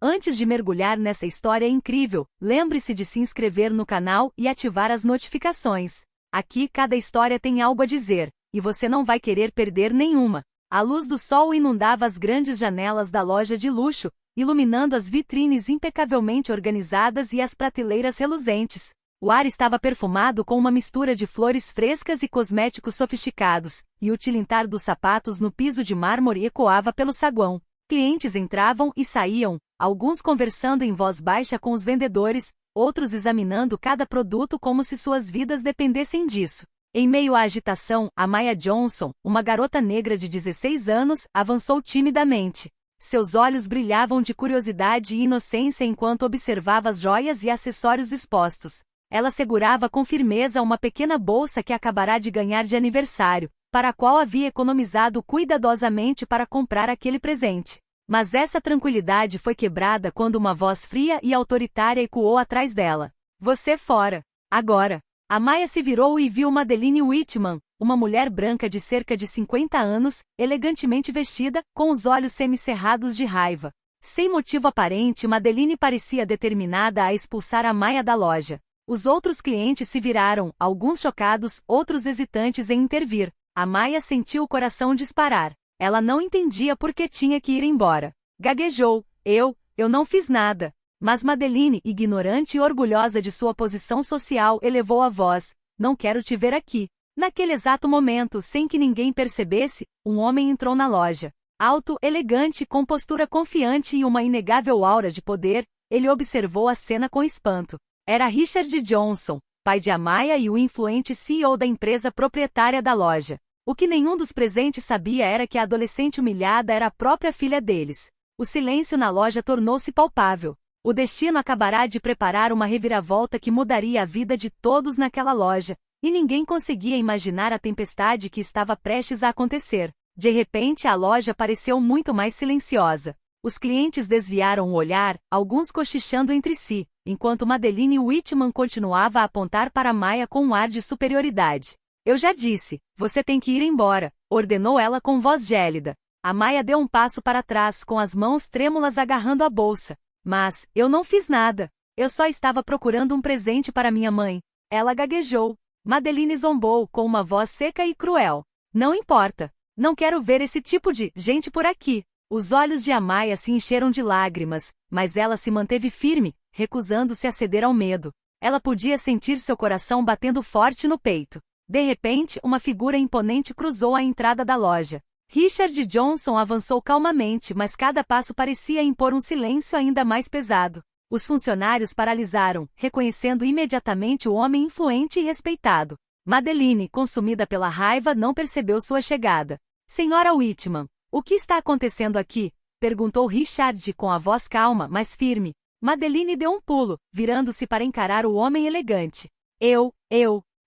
Antes de mergulhar nessa história incrível, lembre-se de se inscrever no canal e ativar as notificações. Aqui cada história tem algo a dizer, e você não vai querer perder nenhuma. A luz do sol inundava as grandes janelas da loja de luxo, iluminando as vitrines impecavelmente organizadas e as prateleiras reluzentes. O ar estava perfumado com uma mistura de flores frescas e cosméticos sofisticados, e o tilintar dos sapatos no piso de mármore ecoava pelo saguão. Clientes entravam e saíam, alguns conversando em voz baixa com os vendedores, outros examinando cada produto como se suas vidas dependessem disso. Em meio à agitação, Amaya Johnson, uma garota negra de 16 anos, avançou timidamente. Seus olhos brilhavam de curiosidade e inocência enquanto observava as joias e acessórios expostos. Ela segurava com firmeza uma pequena bolsa que acabará de ganhar de aniversário, para a qual havia economizado cuidadosamente para comprar aquele presente. Mas essa tranquilidade foi quebrada quando uma voz fria e autoritária ecoou atrás dela. Você fora. Agora. Amaya se virou e viu Madeleine Whitman, uma mulher branca de cerca de 50 anos, elegantemente vestida, com os olhos semicerrados de raiva. Sem motivo aparente, Madeleine parecia determinada a expulsar Amaya da loja. Os outros clientes se viraram, alguns chocados, outros hesitantes em intervir. Amaya sentiu o coração disparar. Ela não entendia por que tinha que ir embora. Gaguejou. Eu não fiz nada. Mas Madeleine, ignorante e orgulhosa de sua posição social, elevou a voz. Não quero te ver aqui. Naquele exato momento, sem que ninguém percebesse, um homem entrou na loja. Alto, elegante, com postura confiante e uma inegável aura de poder, ele observou a cena com espanto. Era Richard Johnson, pai de Amaya e o influente CEO da empresa proprietária da loja. O que nenhum dos presentes sabia era que a adolescente humilhada era a própria filha deles. O silêncio na loja tornou-se palpável. O destino acabará de preparar uma reviravolta que mudaria a vida de todos naquela loja, e ninguém conseguia imaginar a tempestade que estava prestes a acontecer. De repente a loja pareceu muito mais silenciosa. Os clientes desviaram o olhar, alguns cochichando entre si, enquanto Madeleine Whitman continuava a apontar para Amaya com um ar de superioridade. Eu já disse, você tem que ir embora, ordenou ela com voz gélida. Amaya deu um passo para trás, com as mãos trêmulas agarrando a bolsa. Mas, eu não fiz nada. Eu só estava procurando um presente para minha mãe. Ela gaguejou. Madeleine zombou, com uma voz seca e cruel. Não importa. Não quero ver esse tipo de gente por aqui. Os olhos de Amaya se encheram de lágrimas, mas ela se manteve firme, recusando-se a ceder ao medo. Ela podia sentir seu coração batendo forte no peito. De repente, uma figura imponente cruzou a entrada da loja. Richard Johnson avançou calmamente, mas cada passo parecia impor um silêncio ainda mais pesado. Os funcionários paralisaram, reconhecendo imediatamente o homem influente e respeitado. Madeleine, consumida pela raiva, não percebeu sua chegada. Senhora Whitman, o que está acontecendo aqui? Perguntou Richard com a voz calma, mas firme. Madeleine deu um pulo, virando-se para encarar o homem elegante.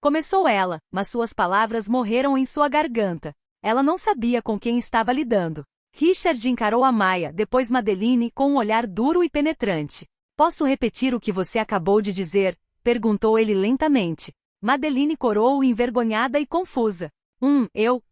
Começou ela, mas suas palavras morreram em sua garganta. Ela não sabia com quem estava lidando. Richard encarou Amaya, depois Madeleine, com um olhar duro e penetrante. Posso repetir o que você acabou de dizer? Perguntou ele lentamente. Madeleine corou envergonhada e confusa.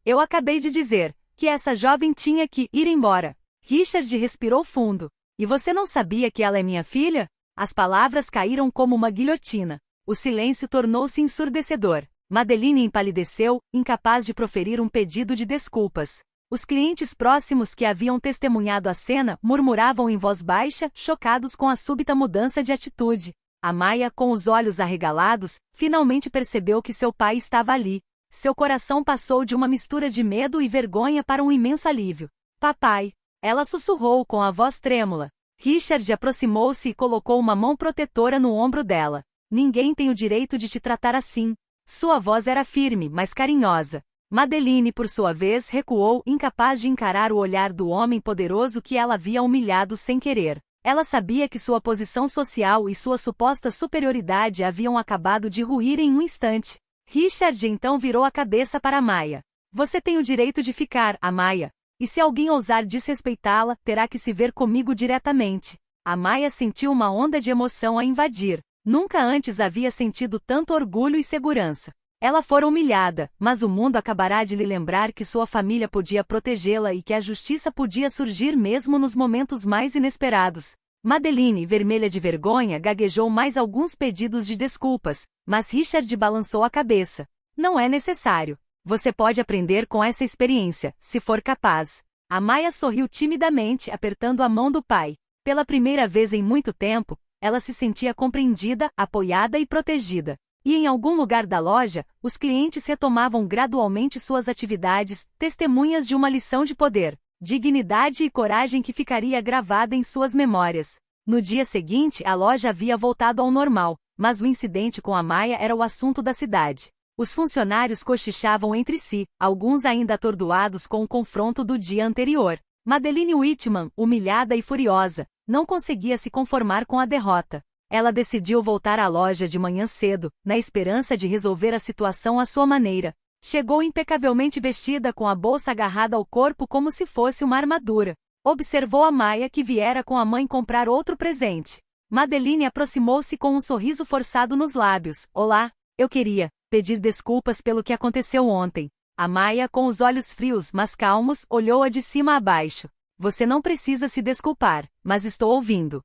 Eu acabei de dizer que essa jovem tinha que ir embora. Richard respirou fundo. E você não sabia que ela é minha filha? As palavras caíram como uma guilhotina. O silêncio tornou-se ensurdecedor. Madeleine empalideceu, incapaz de proferir um pedido de desculpas. Os clientes próximos que haviam testemunhado a cena murmuravam em voz baixa, chocados com a súbita mudança de atitude. Amaya, com os olhos arregalados, finalmente percebeu que seu pai estava ali. Seu coração passou de uma mistura de medo e vergonha para um imenso alívio. Papai! Ela sussurrou com a voz trêmula. Richard aproximou-se e colocou uma mão protetora no ombro dela. Ninguém tem o direito de te tratar assim. Sua voz era firme, mas carinhosa. Madeleine, por sua vez, recuou, incapaz de encarar o olhar do homem poderoso que ela havia humilhado sem querer. Ela sabia que sua posição social e sua suposta superioridade haviam acabado de ruir em um instante. Richard então virou a cabeça para Amaya. Você tem o direito de ficar, Amaya. E se alguém ousar desrespeitá-la, terá que se ver comigo diretamente. Amaya sentiu uma onda de emoção a invadir. Nunca antes havia sentido tanto orgulho e segurança. Ela fora humilhada, mas o mundo acabará de lhe lembrar que sua família podia protegê-la e que a justiça podia surgir mesmo nos momentos mais inesperados. Madeline, vermelha de vergonha, gaguejou mais alguns pedidos de desculpas, mas Richard balançou a cabeça. Não é necessário. Você pode aprender com essa experiência, se for capaz. Amaya sorriu timidamente, apertando a mão do pai. Pela primeira vez em muito tempo, ela se sentia compreendida, apoiada e protegida. E em algum lugar da loja, os clientes retomavam gradualmente suas atividades, testemunhas de uma lição de poder, dignidade e coragem que ficaria gravada em suas memórias. No dia seguinte, a loja havia voltado ao normal, mas o incidente com Amaya era o assunto da cidade. Os funcionários cochichavam entre si, alguns ainda atordoados com o confronto do dia anterior. Madeline Whitman, humilhada e furiosa, não conseguia se conformar com a derrota. Ela decidiu voltar à loja de manhã cedo, na esperança de resolver a situação à sua maneira. Chegou impecavelmente vestida com a bolsa agarrada ao corpo como se fosse uma armadura. Observou Amaya que viera com a mãe comprar outro presente. Madeline aproximou-se com um sorriso forçado nos lábios. Olá, eu queria pedir desculpas pelo que aconteceu ontem. Amaya, com os olhos frios mas calmos, olhou-a de cima a baixo. Você não precisa se desculpar, mas estou ouvindo.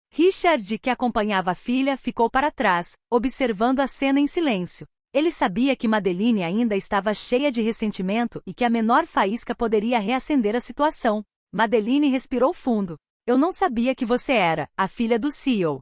Richard, que acompanhava a filha, ficou para trás, observando a cena em silêncio. Ele sabia que Madeline ainda estava cheia de ressentimento e que a menor faísca poderia reacender a situação. Madeline respirou fundo. Eu não sabia que você era a filha do CEO.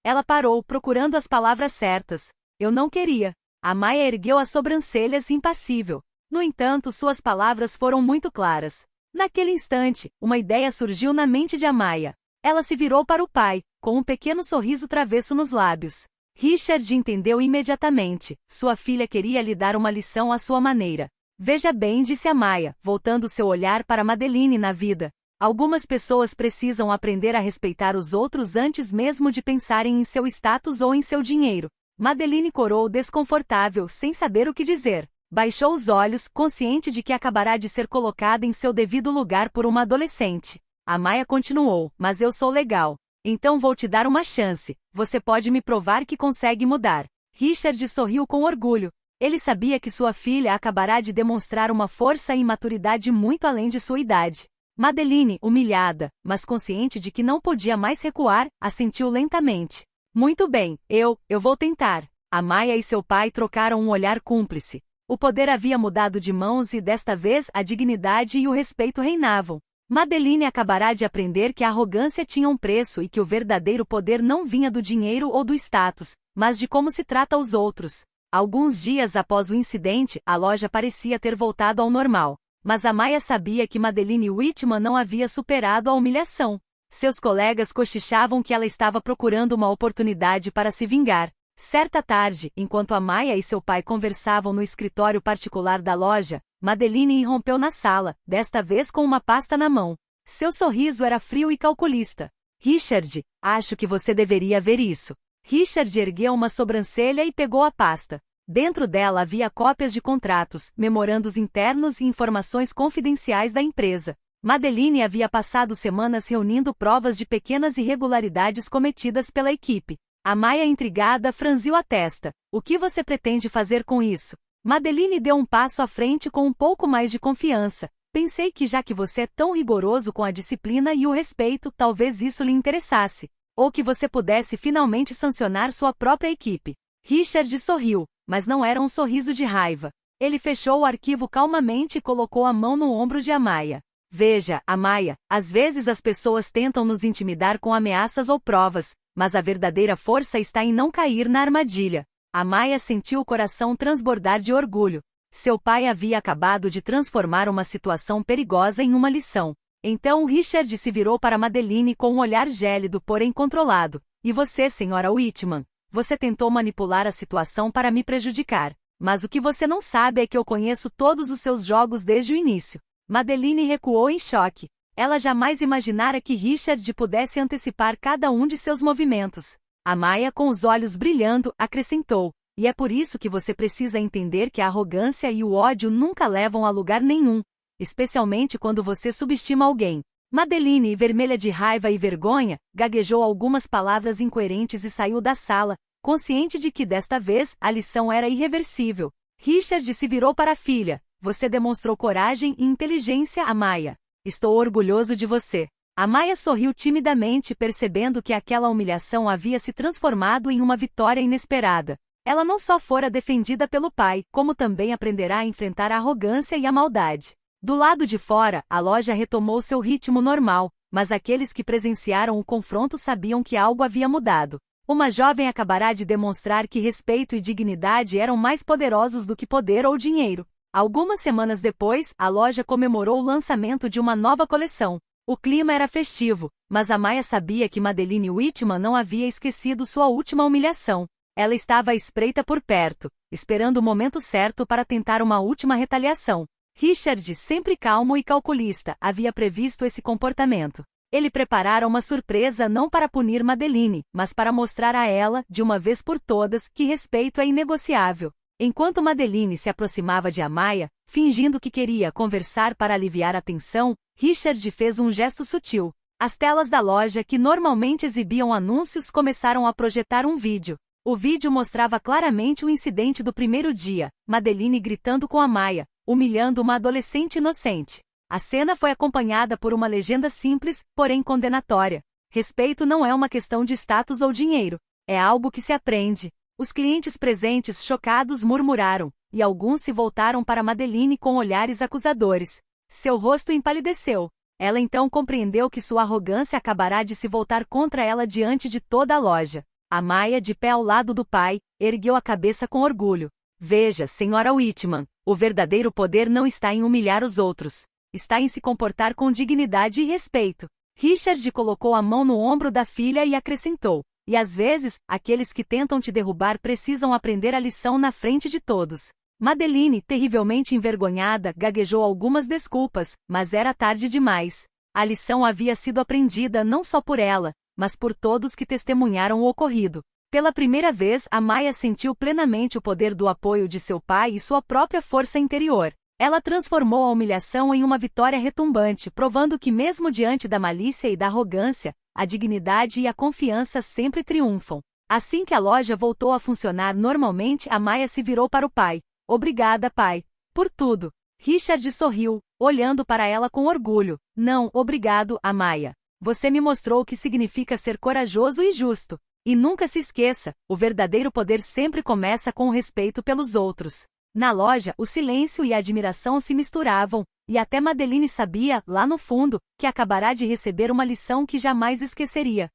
Ela parou, procurando as palavras certas. Eu não queria. Amaya ergueu as sobrancelhas impassível. No entanto, suas palavras foram muito claras. Naquele instante, uma ideia surgiu na mente de Amaya. Ela se virou para o pai, com um pequeno sorriso travesso nos lábios. Richard entendeu imediatamente. Sua filha queria lhe dar uma lição à sua maneira. Veja bem, disse Amaya, voltando seu olhar para Madeline na vida. Algumas pessoas precisam aprender a respeitar os outros antes mesmo de pensarem em seu status ou em seu dinheiro. Madeline corou desconfortável, sem saber o que dizer. Baixou os olhos, consciente de que acabará de ser colocada em seu devido lugar por uma adolescente. Amaya continuou, mas eu sou legal. Então vou te dar uma chance. Você pode me provar que consegue mudar. Richard sorriu com orgulho. Ele sabia que sua filha acabará de demonstrar uma força e maturidade muito além de sua idade. Madeline, humilhada, mas consciente de que não podia mais recuar, assentiu lentamente. Muito bem, eu vou tentar. Amaya e seu pai trocaram um olhar cúmplice. O poder havia mudado de mãos e desta vez a dignidade e o respeito reinavam. Madeline acabará de aprender que a arrogância tinha um preço e que o verdadeiro poder não vinha do dinheiro ou do status, mas de como se trata os outros. Alguns dias após o incidente, a loja parecia ter voltado ao normal. Mas Amaya sabia que Madeline Whitman não havia superado a humilhação. Seus colegas cochichavam que ela estava procurando uma oportunidade para se vingar. Certa tarde, enquanto Amaya e seu pai conversavam no escritório particular da loja, Madeline irrompeu na sala, desta vez com uma pasta na mão. Seu sorriso era frio e calculista. Richard, acho que você deveria ver isso. Richard ergueu uma sobrancelha e pegou a pasta. Dentro dela havia cópias de contratos, memorandos internos e informações confidenciais da empresa. Madeline havia passado semanas reunindo provas de pequenas irregularidades cometidas pela equipe. Amaya, intrigada, franziu a testa. O que você pretende fazer com isso? Madeline deu um passo à frente com um pouco mais de confiança. Pensei que já que você é tão rigoroso com a disciplina e o respeito, talvez isso lhe interessasse. Ou que você pudesse finalmente sancionar sua própria equipe. Richard sorriu, mas não era um sorriso de raiva. Ele fechou o arquivo calmamente e colocou a mão no ombro de Amaya. Veja, Amaya, às vezes as pessoas tentam nos intimidar com ameaças ou provas, mas a verdadeira força está em não cair na armadilha. Amaya sentiu o coração transbordar de orgulho. Seu pai havia acabado de transformar uma situação perigosa em uma lição. Então Richard se virou para Madeline com um olhar gélido porém controlado. E você, senhora Whitman? Você tentou manipular a situação para me prejudicar. Mas o que você não sabe é que eu conheço todos os seus jogos desde o início. Madeline recuou em choque. Ela jamais imaginara que Richard pudesse antecipar cada um de seus movimentos. Amaya, com os olhos brilhando, acrescentou. E é por isso que você precisa entender que a arrogância e o ódio nunca levam a lugar nenhum. Especialmente quando você subestima alguém. Madeline, vermelha de raiva e vergonha, gaguejou algumas palavras incoerentes e saiu da sala, consciente de que desta vez a lição era irreversível. Richard se virou para a filha. Você demonstrou coragem e inteligência, Amaya. Estou orgulhoso de você. Amaya sorriu timidamente, percebendo que aquela humilhação havia se transformado em uma vitória inesperada. Ela não só fora defendida pelo pai, como também aprenderá a enfrentar a arrogância e a maldade. Do lado de fora, a loja retomou seu ritmo normal, mas aqueles que presenciaram o confronto sabiam que algo havia mudado. Uma jovem acabará de demonstrar que respeito e dignidade eram mais poderosos do que poder ou dinheiro. Algumas semanas depois, a loja comemorou o lançamento de uma nova coleção. O clima era festivo, mas Amaya sabia que Madeline Whitman não havia esquecido sua última humilhação. Ela estava à espreita por perto, esperando o momento certo para tentar uma última retaliação. Richard, sempre calmo e calculista, havia previsto esse comportamento. Ele preparara uma surpresa não para punir Madeline, mas para mostrar a ela, de uma vez por todas, que respeito é inegociável. Enquanto Madeline se aproximava de Amaya, fingindo que queria conversar para aliviar a tensão, Richard fez um gesto sutil. As telas da loja que normalmente exibiam anúncios começaram a projetar um vídeo. O vídeo mostrava claramente o incidente do primeiro dia, Madeline gritando com Amaya, humilhando uma adolescente inocente. A cena foi acompanhada por uma legenda simples, porém condenatória. Respeito não é uma questão de status ou dinheiro. É algo que se aprende. Os clientes presentes chocados murmuraram, e alguns se voltaram para Madeline com olhares acusadores. Seu rosto empalideceu. Ela então compreendeu que sua arrogância acabará de se voltar contra ela diante de toda a loja. Amaya, de pé ao lado do pai, ergueu a cabeça com orgulho. Veja, senhora Whitman, o verdadeiro poder não está em humilhar os outros. Está em se comportar com dignidade e respeito. Richard colocou a mão no ombro da filha e acrescentou. E às vezes, aqueles que tentam te derrubar precisam aprender a lição na frente de todos. Madeline, terrivelmente envergonhada, gaguejou algumas desculpas, mas era tarde demais. A lição havia sido aprendida não só por ela, mas por todos que testemunharam o ocorrido. Pela primeira vez, Amaya sentiu plenamente o poder do apoio de seu pai e sua própria força interior. Ela transformou a humilhação em uma vitória retumbante, provando que mesmo diante da malícia e da arrogância, a dignidade e a confiança sempre triunfam. Assim que a loja voltou a funcionar normalmente, Amaya se virou para o pai. Obrigada, pai. Por tudo. Richard sorriu, olhando para ela com orgulho. Não, obrigado, Amaya. Você me mostrou o que significa ser corajoso e justo. E nunca se esqueça, o verdadeiro poder sempre começa com o respeito pelos outros. Na loja, o silêncio e a admiração se misturavam, e até Madeline sabia, lá no fundo, que acabará de receber uma lição que jamais esqueceria.